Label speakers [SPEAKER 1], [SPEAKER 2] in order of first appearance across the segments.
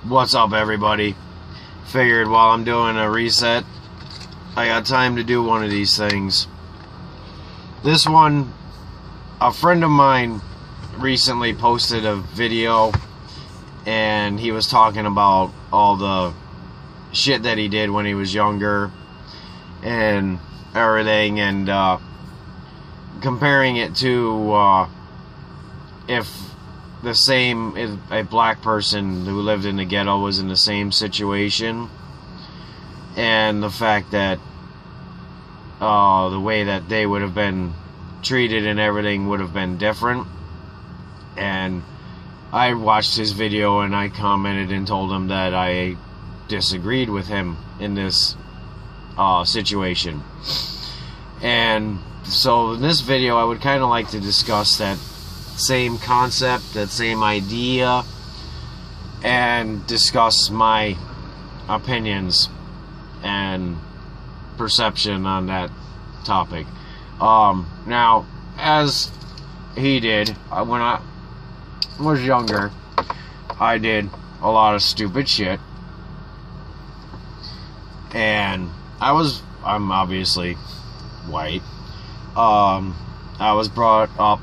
[SPEAKER 1] What's up, everybody? Figured while I'm doing a reset, I got time to do one of these things. This one, a friend of mine recently posted a video, and he was talking about all the shit that he did when he was younger and everything, and comparing it to if a black person who lived in the ghetto was in the same situation, and the fact that the way that they would have been treated and everything would have been different. And I watched his video and I commented and told him that I disagreed with him in this situation. And so in this video I would kind of like to discuss that same concept, that same idea, and discuss my opinions and perception on that topic. Now, as he did, when I was younger, I did a lot of stupid shit, and I'm obviously white. I was brought up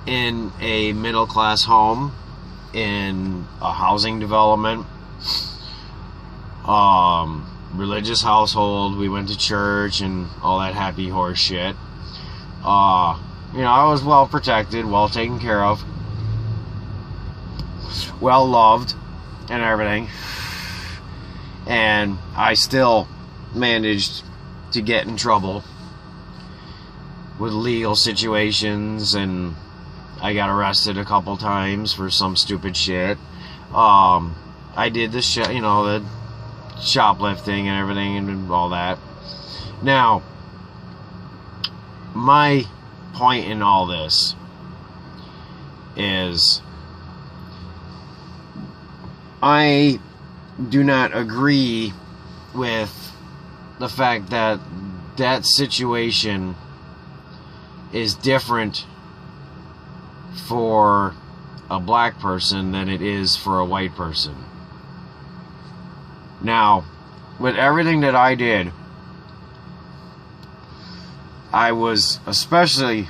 [SPEAKER 1] in a middle-class home in a housing development, religious household. We went to church and all that happy horse shit. I was well protected, well taken care of, well loved and everything, and I still managed to get in trouble with legal situations, and I got arrested a couple times for some stupid shit. I did the shit, the shoplifting and everything and all that. Now, my point in all this is I do not agree with the fact that that situation is different for a black person than it is for a white person. Now, with everything that I did, I was, especially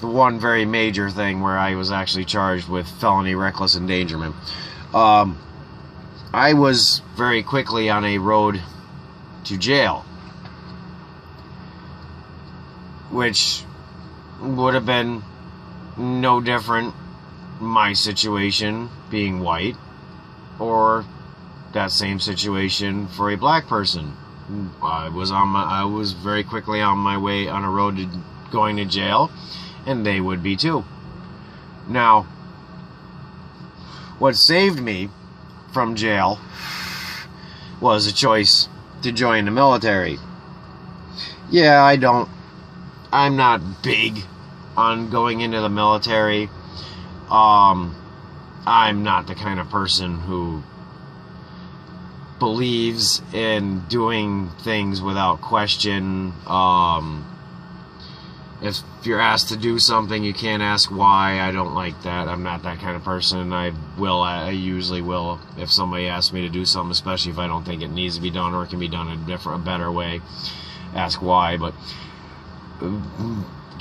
[SPEAKER 1] the one very major thing where I was actually charged with felony reckless endangerment, I was very quickly on a road to jail, which would have been no different, my situation being white, or that same situation for a black person. I was very quickly on my way on a road to going to jail, and they would be too. Now, what saved me from jail was a choice to join the military. Yeah, I'm not big on going into the military. I'm not the kind of person who believes in doing things without question. If you're asked to do something, you can't ask why. I don't like that. I'm not that kind of person. I usually will, if somebody asks me to do something, especially if I don't think it needs to be done or it can be done in a better way, ask why. But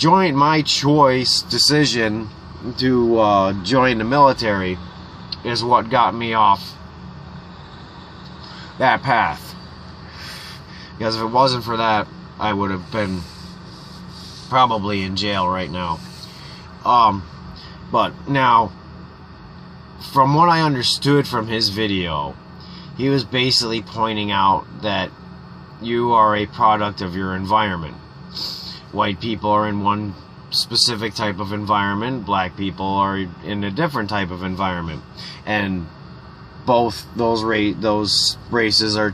[SPEAKER 1] my decision to join the military is what got me off that path. Because if it wasn't for that, I would have been probably in jail right now. But now, from what I understood from his video, he was basically pointing out that you are a product of your environment. White people are in one specific type of environment, black people are in a different type of environment, and both those races are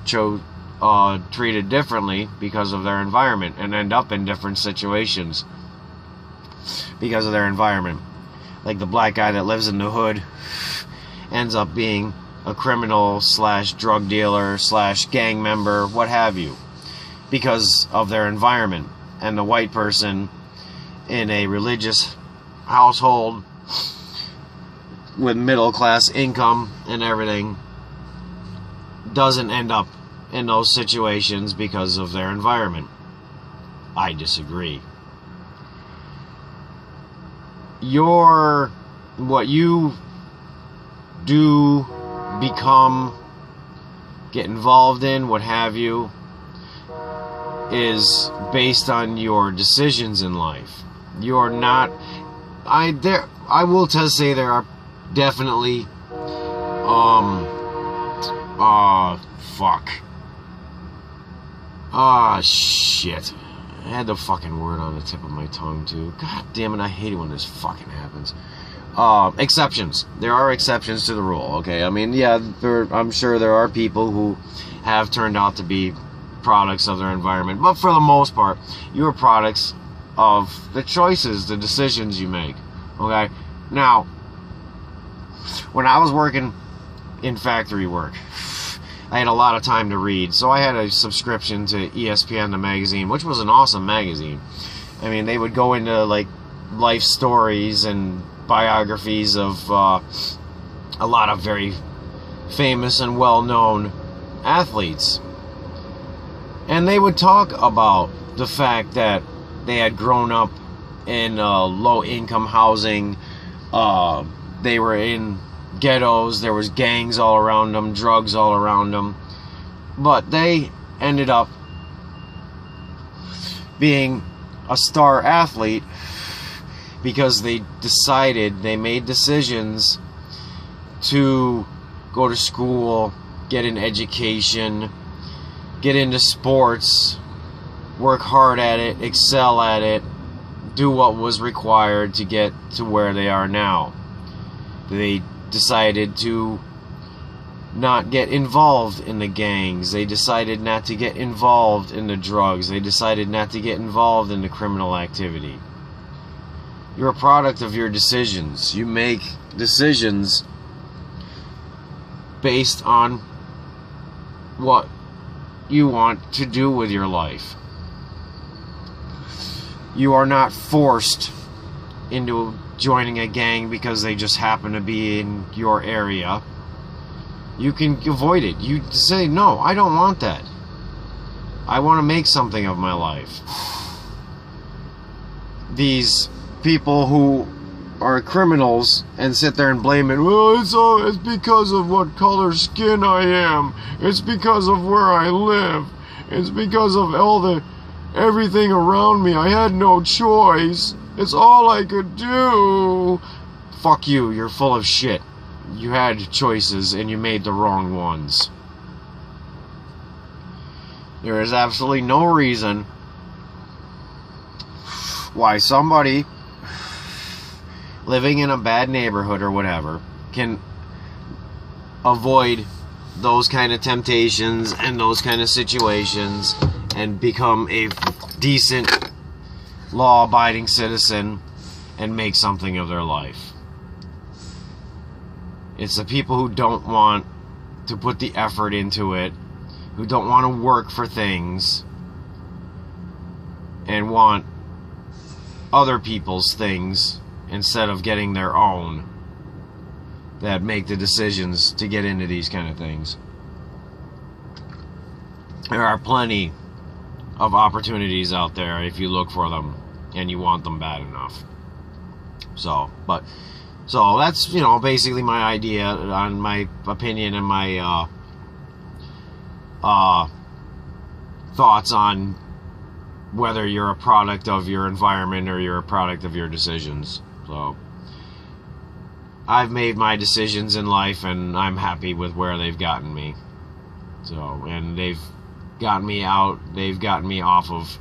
[SPEAKER 1] treated differently because of their environment, and end up in different situations because of their environment. Like the black guy that lives in the hood ends up being a criminal / drug dealer / gang member, what have you, because of their environment. And the white person in a religious household with middle class income and everything doesn't end up in those situations because of their environment. I disagree. What you do, become, get involved in, what have you, is based on your decisions in life. You're not. I will say there are definitely shit. I had the fucking word on the tip of my tongue too. God damn it, I hate it when this fucking happens. Exceptions. There are exceptions to the rule, okay? I mean, yeah, I'm sure there are people who have turned out to be products of their environment, but for the most part, you're products of the choices, the decisions you make, okay? Now, when I was working in factory work, I had a lot of time to read, so I had a subscription to ESPN, the magazine, which was an awesome magazine. I mean, they would go into, like, life stories and biographies of a lot of very famous and well-known athletes. And they would talk about the fact that they had grown up in low-income housing. They were in ghettos. There was gangs all around them, drugs all around them. But they ended up being a star athlete because they made decisions to go to school, get an education, get into sports, work hard at it, excel at it, do what was required to get to where they are now. They decided to not get involved in the gangs. They decided not to get involved in the drugs. They decided not to get involved in the criminal activity. You're a product of your decisions. You make decisions based on what you want to do with your life. You are not forced into joining a gang because they just happen to be in your area. You can avoid it. You say, no, I don't want that. I want to make something of my life. These people who are criminals and sit there and blame it, well, it's because of what color skin I am. It's because of where I live. It's because of everything around me. I had no choice. It's all I could do. Fuck you. You're full of shit. You had choices and you made the wrong ones. There is absolutely no reason why somebody living in a bad neighborhood or whatever can avoid those kind of temptations and those kind of situations and become a decent, law-abiding citizen and make something of their life. It's the people who don't want to put the effort into it, who don't want to work for things, and want other people's things instead of getting their own, that make the decisions to get into these kind of things. There are plenty of opportunities out there if you look for them and you want them bad enough. So that's, basically my idea on my opinion and my thoughts on whether you're a product of your environment or you're a product of your decisions. So I've made my decisions in life and I'm happy with where they've gotten me. So, and they've gotten me off of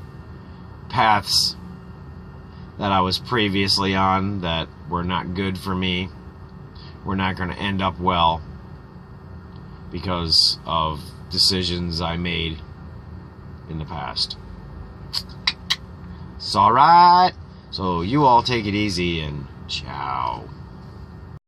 [SPEAKER 1] paths that I was previously on that were not good for me. Were not going to end up well because of decisions I made in the past. It's alright. So you all take it easy and ciao.